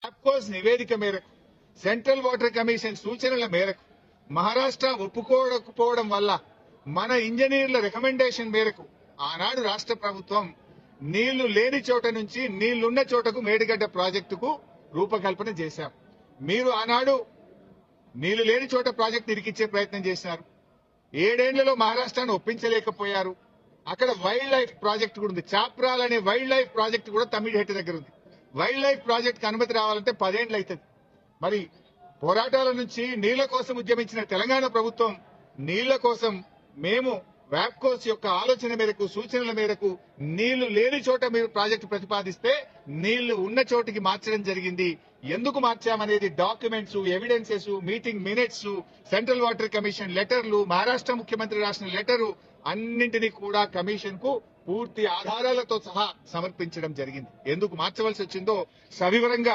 వ్యాప్కోస్ నివేదిక మేరకు central water commission సూచనల మేరకు మహారాష్ట్ర ఒప్పుకోకపోవడం వల్ల మన ఇంజనీర్ల రికమెండేషన్ మేరకు ఆనాడు రాష్ట్ర ప్రభుత్వం నీళ్లు లేని చోట నుంచి నీళ్లున్న చోటకు మేడిగడ్డ ప్రాజెక్టుకు రూపకల్పన చేశాం. మీరు ఆనాడు నీళ్లు లేని చోట ప్రాజెక్టు ఇరికిచ్చే ప్రయత్నం చేసినారు. 7 ఏళ్లలో మహారాష్ట్రాన్ని ఒప్పించలేకపోయారు. అక్కడ వైల్డ్ లైఫ్ ప్రాజెక్టు కూడా ఉంది. చాప్రాల్ అనే వైల్డ్ లైఫ్ ప్రాజెక్టు కూడా తమిళహెట్ట దగ్గర ఉంది. వైల్డ్ లైఫ్ ప్రాజెక్టుకు అనుమతి రావాలంటే 10 ఏళ్లు అవుతుంది. మరి పోరాటాల నుంచి నీళ్ల కోసం ఉద్యమించిన తెలంగాణ ప్రభుత్వం నీళ్ల కోసం మేము వ్యాప్కోస్ యొక్క ఆలోచన మేరకు సూచనల మేరకు నీళ్లు లేని చోట మీరు ప్రాజెక్టు ప్రతిపాదిస్తే నీళ్లు ఉన్న చోటికి మార్చడం జరిగింది. ఎందుకు మార్చామనేది documents, evidences, meeting minutes, central water commission లెటర్లు, మహారాష్ట్ర ముఖ్యమంత్రి రాసిన లెటరు అన్నింటినీ కూడా కమిషన్ కు పూర్తి ఆధారాలతో సహా సమర్పించడం జరిగింది. ఎందుకు మార్చవలసి వచ్చిందో సవివరంగా